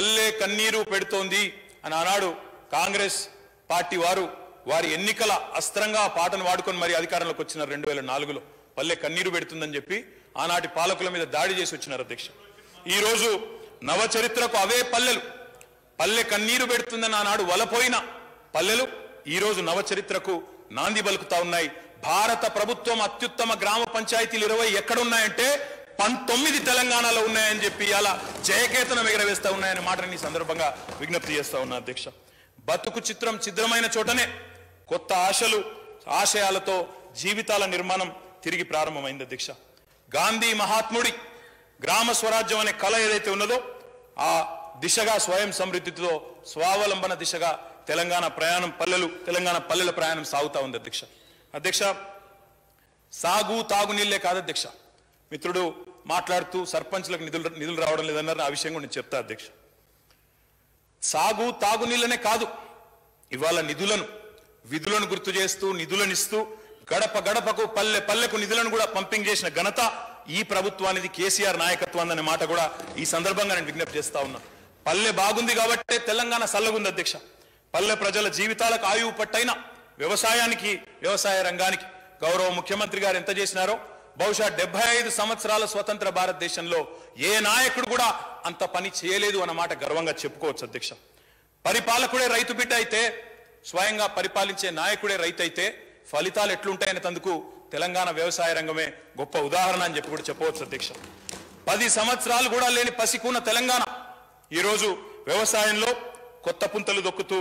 పల్లె కన్నీరు పెడుతోంది అని ఆనాడు కాంగ్రెస్ పార్టీ వారి ఎన్నికల అస్త్రంగా ఆ పాటను వాడుకొని మరి అధికారంలోకి వచ్చినారు 2004లో. పల్లె కన్నీరు పెడుతుందని చెప్పి ఆనాటి పాలకుల మీద దాడి చేసి వచ్చినారు అధ్యక్ష. ఈ రోజు నవచరిత్రకు అవే పల్లె కన్నీరు పెడుతుందని ఆనాడు వలపోయిన పల్లెలు ఈ రోజు నవచరిత్రకు నాంది పలుకుతా ఉన్నాయి. భారత ప్రభుత్వం అత్యుత్తమ గ్రామ పంచాయతీలు 20 ఎక్కడున్నాయంటే 19 తెలంగాణలో ఉన్నాయని చెప్పి అలా జయకేతనం ఎగరవేస్తా ఉన్నాయనే మాటని సందర్భంగా విజ్ఞప్తి చేస్తా ఉన్నా అధ్యక్ష. బతుకు చిత్రం ఛిద్రమైన చోటనే కొత్త ఆశయాలతో జీవితాల నిర్మాణం తిరిగి ప్రారంభమైంది అధ్యక్ష. గాంధీ మహాత్ముడి గ్రామ స్వరాజ్యం అనే కళ ఏదైతే ఉన్నదో ఆ దిశగా స్వయం సమృద్ధితో స్వావలంబన దిశగా తెలంగాణ పల్లెల ప్రయాణం సాగుతా ఉంది అధ్యక్ష. సాగు తాగునీళ్లే కాదు అధ్యక్ష. మిత్రుడు మాట్లాడుతూ సర్పంచ్లకు నిధులు రావడం లేదన్నారు. ఆ విషయం కూడా నేను చెప్తా అధ్యక్ష. సాగు తాగునీళ్ళనే కాదు, ఇవాళ విధులను గుర్తు చేస్తూ నిధులనిస్తూ గడప గడపకు పల్లెకు నిధులను కూడా పంపింగ్ చేసిన ఘనత ఈ ప్రభుత్వానికి కేసీఆర్ నాయకత్వం అనే మాట కూడా ఈ సందర్భంగా నేను విజ్ఞప్తి చేస్తా ఉన్నా. పల్లె బాగుంది కాబట్టి తెలంగాణ సల్లగుంది అధ్యక్ష. పల్లె ప్రజల జీవితాలకు ఆయువు పట్టైన వ్యవసాయ రంగానికి గౌరవ ముఖ్యమంత్రి గారు ఎంత చేసినారో బహుశా 75 సంవత్సరాల స్వతంత్ర భారతదేశంలో ఏ నాయకుడు కూడా అంత పని చేయలేదు అన్నమాట గర్వంగా చెప్పుకోవచ్చు అధ్యక్ష. పరిపాలకుడే రైతు బిడ్డ అయితే, స్వయంగా పరిపాలించే నాయకుడే రైతు అయితే ఫలితాలు ఎట్లుంటాయనే తందుకు తెలంగాణ వ్యవసాయ రంగమే గొప్ప ఉదాహరణ అని చెప్పి కూడా చెప్పవచ్చు అధ్యక్ష. 10 సంవత్సరాలు కూడా లేని పసికూన తెలంగాణ ఈరోజు వ్యవసాయంలో కొత్త పుంతలు దొక్కుతూ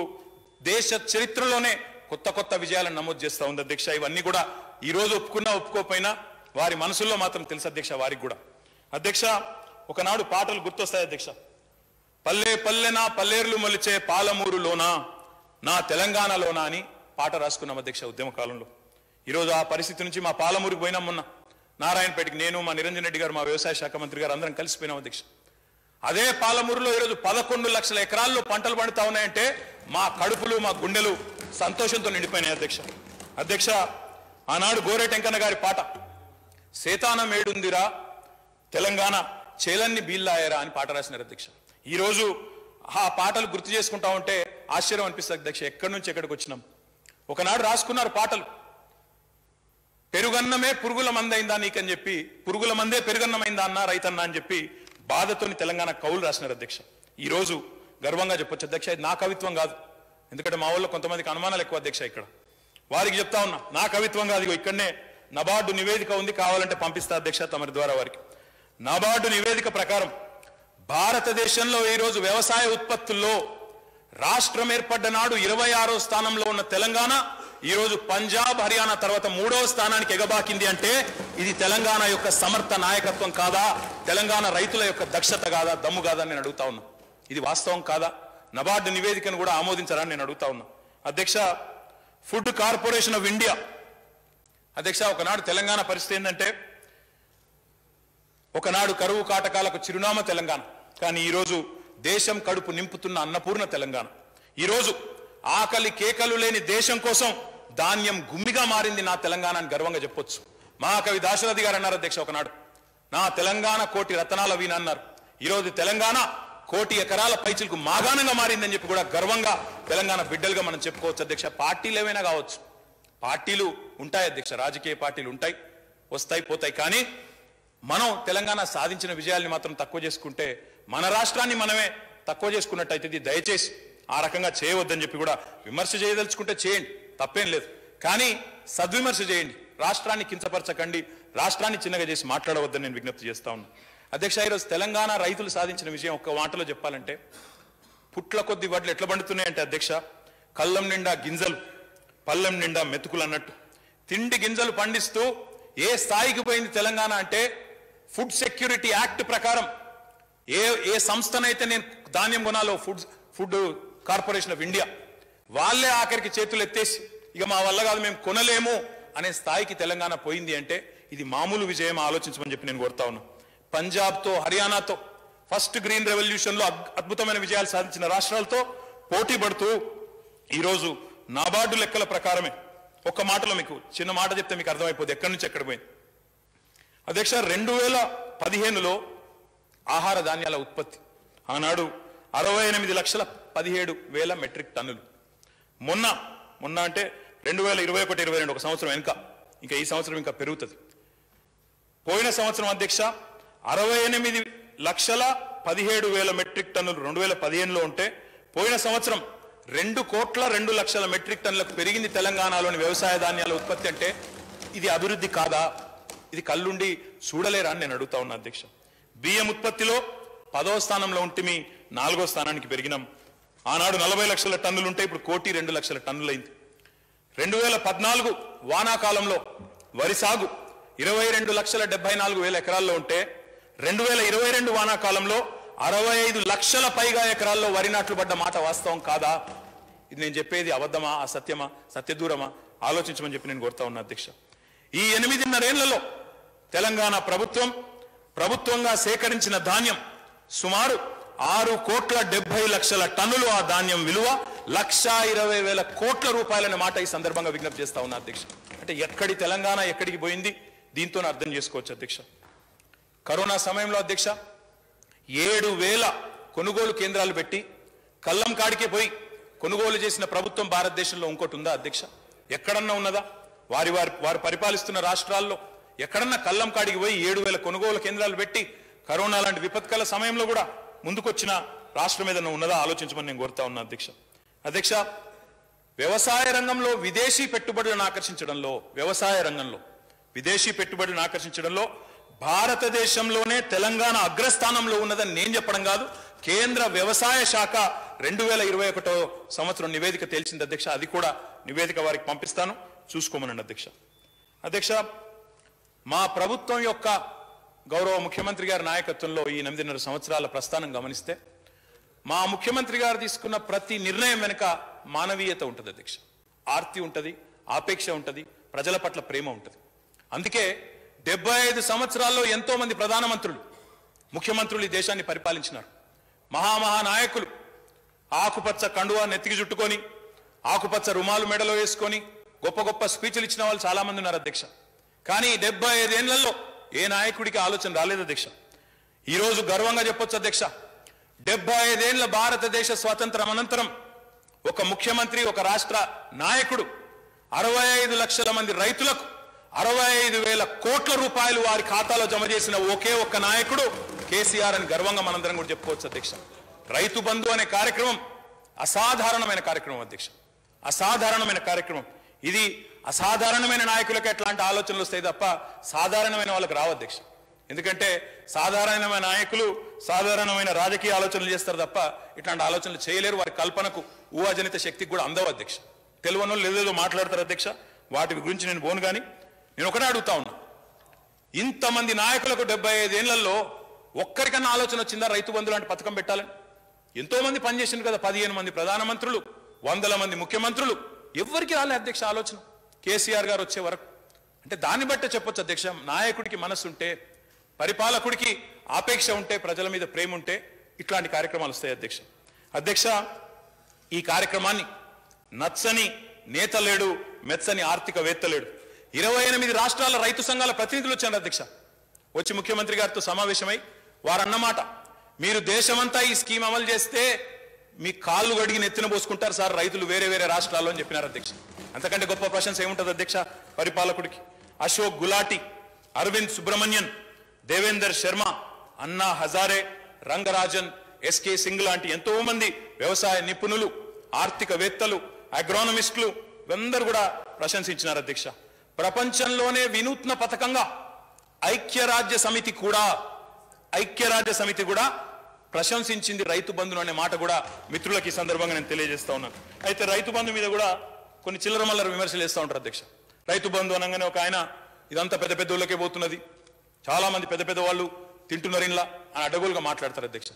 దేశ చరిత్రలోనే కొత్త విజయాలను నమోదు చేస్తూ ఉంది అధ్యక్ష. ఇవన్నీ కూడా ఈ రోజు ఒప్పుకోకపోయినా వారి మనసుల్లో మాత్రం తెలుసు అధ్యక్ష. వారికి కూడా అధ్యక్ష ఒకనాడు పాటలు గుర్తొస్తాయి అధ్యక్ష. పల్లెనా పల్లేర్లు మొలిచే పాలమూరులోనా నా తెలంగాణలోనా అని పాట రాసుకున్నాం అధ్యక్ష ఉద్యమ కాలంలో. ఈరోజు ఆ పరిస్థితి నుంచి మా పాలమూరుకు పోయినాం. మొన్న నారాయణపేటకి నేను, మా నిరంజన్ రెడ్డి గారు, మా వ్యవసాయ శాఖ మంత్రి గారు అందరం కలిసిపోయినాం అధ్యక్ష. అదే పాలమూరులో ఈరోజు 11 లక్షల ఎకరాల్లో పంటలు పండుతా ఉన్నాయంటే మా కడుపులు మా గుండెలు సంతోషంతో నిండిపోయినాయి అధ్యక్ష. ఆనాడు గోరేటెంకన్న గారి పాట సేతానం ఏడుందిరా తెలంగాణ చేలన్ని బీల్లాయరా అని పాట రాసినారు అధ్యక్ష. ఈరోజు ఆ పాటలు గుర్తు చేసుకుంటా ఉంటే ఆశ్చర్యం అనిపిస్తుంది అధ్యక్ష. ఎక్కడి నుంచి ఎక్కడికి వచ్చినాం. ఒకనాడు రాసుకున్నారు పాటలు, పెరుగన్నమే పురుగుల మందైందా నీకని చెప్పి, పురుగుల మందే పెరుగన్నమైందా అన్న రైతన్న అని చెప్పి బాధతోని తెలంగాణ కవులు రాసినారు అధ్యక్ష. ఈరోజు గర్వంగా చెప్పొచ్చు అధ్యక్ష. ఇది నా కవిత్వం కాదు, ఎందుకంటే మా వాళ్ళు కొంతమందికి అనుమానాలు ఎక్కువ అధ్యక్ష. ఇక్కడ వారికి చెప్తా ఉన్నా, నా కవిత్వం కాదు. ఇక్కడనే నబార్డు నివేదిక ఉంది, కావాలంటే పంపిస్తా అధ్యక్ష తమరి ద్వారా వారికి. నబార్డు నివేదిక ప్రకారం భారతదేశంలో ఈరోజు వ్యవసాయ ఉత్పత్తుల్లో రాష్ట్రం ఏర్పడ్డ నాడు 26వ స్థానంలో ఉన్న తెలంగాణ ఈరోజు పంజాబ్, హర్యానా తర్వాత 3వ స్థానానికి ఎగబాకింది. అంటే ఇది తెలంగాణ యొక్క సమర్థ నాయకత్వం కాదా? తెలంగాణ రైతుల యొక్క దక్షత కాదా, దమ్ము కాదా నేను అడుగుతా ఉన్నా. ఇది వాస్తవం కాదా? నబార్డు నివేదికను కూడా ఆమోదించారని నేను అడుగుతా ఉన్నా అధ్యక్ష. ఫుడ్ కార్పొరేషన్ ఆఫ్ ఇండియా అధ్యక్ష, ఒకనాడు తెలంగాణ పరిస్థితి ఏంటంటే ఒకనాడు కరువు కాటకాలకు చిరునామా తెలంగాణ, కానీ ఈరోజు దేశం కడుపు నింపుతున్న అన్నపూర్ణ తెలంగాణ. ఈరోజు ఆకలి కేకలు లేని దేశం కోసం ధాన్యం గుమ్మిగా మారింది నా తెలంగాణ అని గర్వంగా చెప్పొచ్చు. మహాకవి దాశరథి గారు అన్నారు అధ్యక్ష ఒకనాడు, నా తెలంగాణ కోటి రతనాల వీణ అన్నారు. ఈరోజు తెలంగాణ కోటి ఎకరాల పైచిలకు మాగాణంగా మారిందని చెప్పి కూడా గర్వంగా తెలంగాణ బిడ్డలుగా మనం చెప్పుకోవచ్చు అధ్యక్ష. పార్టీలు ఏమైనా కావచ్చు, పార్టీలు ఉంటాయి అధ్యక్ష, రాజకీయ పార్టీలు ఉంటాయి, వస్తాయి పోతాయి. కానీ మనం తెలంగాణ సాధించిన విజయాల్ని మాత్రం తక్కువ చేసుకుంటే మన రాష్ట్రాన్ని మనమే తక్కువ చేసుకున్నట్టయితే దయచేసి ఆ రకంగా చేయవద్దని చెప్పి కూడా విమర్శ చేయదలుచుకుంటే చేయండి, తప్పేం లేదు. కానీ సద్విమర్శ చేయండి, రాష్ట్రాన్ని కించపరచకండి, రాష్ట్రాన్ని చిన్నగా చేసి మాట్లాడవద్దని నేను విజ్ఞప్తి చేస్తా ఉన్నాను అధ్యక్ష. ఈరోజు తెలంగాణ రైతులు సాధించిన విజయం ఒక్క మాటలో చెప్పాలంటే, పుట్ల కొద్ది వడ్లు ఎట్లా పండుతున్నాయంటే అధ్యక్ష, కళ్ళం నిండా గింజలు పళ్ళెం నిండా మెతుకులు అన్నట్టు తిండి గింజలు పండిస్తూ ఏ స్థాయికి పోయింది తెలంగాణ అంటే, ఫుడ్ సెక్యూరిటీ యాక్ట్ ప్రకారం ఏ సంస్థనైతే నేను ధాన్యం కొనాలో ఫుడ్ కార్పొరేషన్ ఆఫ్ ఇండియా వాళ్ళే ఆఖరికి చేతులు ఎత్తేసి ఇక మా వల్ల కాదు మేము కొనలేము అనే స్థాయికి తెలంగాణ పోయింది అంటే ఇది మామూలు విజయం ఆలోచించమని చెప్పి నేను కోరుతా ఉన్నా. పంజాబ్తో హర్యానాతో ఫస్ట్ గ్రీన్ రెవల్యూషన్లో అద్భుతమైన విజయాలు సాధించిన రాష్ట్రాలతో పోటీ పడుతూ ఈరోజు నాబార్డు లెక్కల ప్రకారమే ఒక్క మాటలో మీకు చిన్న మాట చెప్తే మీకు అర్థమైపోతుంది ఎక్కడి నుంచి ఎక్కడ పోయింది అధ్యక్ష. 2015లో ఆహార ధాన్యాల ఉత్పత్తి ఆనాడు 68,17,000 మెట్రిక్ టన్నులు. మొన్న అంటే 2021-22 ఒక సంవత్సరం వెనుక, ఇంకా ఈ సంవత్సరం ఇంకా పెరుగుతుంది. పోయిన సంవత్సరం అధ్యక్ష 68,17,000 మెట్రిక్ టన్నులు 2015లో ఉంటే, పోయిన సంవత్సరం 2,02,00,000 మెట్రిక్ టన్నులకు పెరిగింది తెలంగాణలోని వ్యవసాయ ధాన్యాల ఉత్పత్తి. అంటే ఇది అభివృద్ధి కాదా? ఇది కళ్ళుండి చూడలేరా అని నేను అడుగుతా ఉన్నా అధ్యక్ష. బియ్యం ఉత్పత్తిలో 10వ స్థానంలో ఉంటే 4వ స్థానానికి పెరిగినాం. ఆనాడు 40 లక్షల టన్నులు ఉంటే ఇప్పుడు 1,02,00,000 టన్నులైంది. 2014 వానాకాలంలో వరి సాగు 22,74,000 ఎకరాల్లో ఉంటే 2022 వానాకాలంలో 65 లక్షల పైగా ఎకరాల్లో వరి నాట్లు పడ్డ మాట వాస్తవం కాదా? ఇది నేను చెప్పేది అబద్ధమా, అసత్యమా, సత్యదూరమా? ఆలోచించమని చెప్పి నేను కోరుతా ఉన్నా అధ్యక్ష. ఈ 8.5 ఏళ్లలో తెలంగాణ ప్రభుత్వంగా సేకరించిన ధాన్యం సుమారు 6,70,00,000 టన్నులు. ఆ ధాన్యం విలువ 1,20,000 కోట్ల రూపాయలనే మాట ఈ సందర్భంగా విజ్ఞప్తి చేస్తా ఉన్నా అధ్యక్ష. అంటే ఎక్కడి తెలంగాణ ఎక్కడికి పోయింది దీంతో అర్థం చేసుకోవచ్చు అధ్యక్ష. కరోనా సమయంలో అధ్యక్ష 7,000 కొనుగోలు కేంద్రాలు పెట్టి కల్లం కాడికే పోయి కొనుగోలు చేసిన ప్రభుత్వం భారతదేశంలో ఇంకోటి ఉందా అధ్యక్ష? ఎక్కడన్నా ఉన్నదా? వారు పరిపాలిస్తున్న రాష్ట్రాల్లో ఎక్కడన్నా కల్లం కాడికి పోయి 7,000 కొనుగోలు కేంద్రాలు పెట్టి కరోనా లాంటి విపత్కల సమయంలో కూడా ముందుకొచ్చిన రాష్ట్రం ఏదన్నా ఉన్నదా? ఆలోచించమని నేను కోరుతా ఉన్నా అధ్యక్ష. వ్యవసాయ రంగంలో విదేశీ పెట్టుబడులను ఆకర్షించడంలో భారతదేశంలోనే తెలంగాణ అగ్రస్థానంలో ఉన్నదని నేను చెప్పడం కాదు, కేంద్ర వ్యవసాయ శాఖ 2021 సంవత్సరం నివేదిక తేల్చింది అధ్యక్ష. అది కూడా నివేదిక వారికి పంపిస్తాను, చూసుకోమనండి అధ్యక్ష. మా ప్రభుత్వం యొక్క గౌరవ ముఖ్యమంత్రి గారి నాయకత్వంలో ఈ 8.5 సంవత్సరాల ప్రస్థానం గమనిస్తే మా ముఖ్యమంత్రి గారు తీసుకున్న ప్రతి నిర్ణయం వెనుక మానవీయత ఉంటుంది అధ్యక్ష. ఆర్తి ఉంటుంది, ఆపేక్ష ఉంటుంది, ప్రజల పట్ల ప్రేమ ఉంటుంది. అందుకే 75 సంవత్సరాల్లో ఎంతో మంది ప్రధానమంత్రులు, ముఖ్యమంత్రులు ఈ దేశాన్ని పరిపాలించినారు. మహానాయకులు ఆకుపచ్చ కండువా నెత్తికి చుట్టుకొని, ఆకుపచ్చ రుమాలు మెడలో వేసుకొని గొప్ప గొప్ప స్పీచ్లు ఇచ్చిన వాళ్ళు చాలా మంది ఉన్నారు అధ్యక్ష. కానీ 75 ఏళ్లలో ఏ నాయకుడికి ఆలోచన రాలేదు అధ్యక్ష. ఈరోజు గర్వంగా చెప్పొచ్చు అధ్యక్ష, 75 ఏళ్ల భారతదేశ స్వాతంత్రం అనంతరం ఒక ముఖ్యమంత్రి, ఒక రాష్ట్ర నాయకుడు 65 లక్షల మంది రైతులకు 65,000 కోట్ల రూపాయలు వారి ఖాతాలో జమ చేసిన ఒకే ఒక్క నాయకుడు కేసీఆర్ అని గర్వంగా మనందరం కూడా చెప్పుకోవచ్చు అధ్యక్ష. రైతు బంధు అనే కార్యక్రమం అసాధారణమైన కార్యక్రమం అధ్యక్ష, అసాధారణమైన కార్యక్రమం. ఇది అసాధారణమైన నాయకులకు ఎట్లాంటి ఆలోచనలు వస్తాయి తప్ప సాధారణమైన వాళ్ళకి రావు అధ్యక్ష. ఎందుకంటే సాధారణమైన నాయకులు సాధారణమైన రాజకీయ ఆలోచనలు చేస్తారు తప్ప ఇట్లాంటి ఆలోచనలు చేయలేరు. వారి కల్పనకు, ఊహాజనిత శక్తికి కూడా అందవు అధ్యక్ష. తెలియనో లేదేదో మాట్లాడతారు అధ్యక్ష. వాటి గురించి నేను పోను. కానీ నేను ఒకటే అడుగుతా ఉన్నా, ఇంతమంది నాయకులకు 75 ఏళ్లలో ఒక్కరికన్నా ఆలోచన వచ్చిందా రైతు బంధు లాంటి పథకం పెట్టాలని? ఎంతో మంది పనిచేసింది కదా, 15 మంది ప్రధానమంత్రులు, 100 మంది ముఖ్యమంత్రులు, ఎవరికి రాలే అధ్యక్ష ఆలోచన కేసీఆర్ గారు వచ్చే వరకు. అంటే దాన్ని బట్టే చెప్పొచ్చు అధ్యక్ష, నాయకుడికి మనసు ఉంటే, పరిపాలకుడికి ఆపేక్ష ఉంటే, ప్రజల మీద ప్రేమ ఉంటే ఇట్లాంటి కార్యక్రమాలు వస్తాయి అధ్యక్ష. ఈ కార్యక్రమాన్ని నచ్చని నేత లేడు, మెచ్చని ఆర్థికవేత్త లేడు. 28 రాష్ట్రాల రైతు సంఘాల ప్రతినిధులు వచ్చారు అధ్యక్ష. వచ్చి ముఖ్యమంత్రి గారితో సమావేశమై వారన్నమాట, మీరు దేశమంతా ఈ స్కీమ్ అమలు చేస్తే మీ కాళ్ళు గడిగి నెత్తిన పోసుకుంటారు సార్ రైతులు వేరే రాష్ట్రాల్లో అని చెప్పినారు అధ్యక్ష. అంతకంటే గొప్ప ప్రశంస ఏముంటుంది అధ్యక్ష పరిపాలకుడికి? అశోక్ గులాటి, అరవింద్ సుబ్రహ్మణ్యన్, దేవేందర్ శర్మ, అన్నా హజారే, రంగరాజన్, ఎస్కే సింగ్ లాంటి ఎంతో మంది వ్యవసాయ నిపుణులు, ఆర్థికవేత్తలు, అగ్రోనమిస్టులు అందరూ కూడా ప్రశంసించినారు అధ్యక్ష. ప్రపంచంలోనే వినూత్న పథకంగా ఐక్యరాజ్య సమితి కూడా ప్రశంసించింది రైతు బంధును అనే మాట కూడా మిత్రులకి ఈ సందర్భంగా నేను తెలియజేస్తా ఉన్నాను. అయితే రైతు బంధు మీద కూడా కొన్ని చిల్లర మల్లర విమర్శలు చేస్తూ ఉంటారు అధ్యక్ష. రైతు బంధు అనగానే ఒక ఆయన ఇదంతా పెద్ద ఊళ్ళకే పోతున్నది, చాలా మంది పెద్ద వాళ్ళు తింటున్నారు ఇంట్లో అని అడ్డగోలుగా మాట్లాడతారు అధ్యక్ష.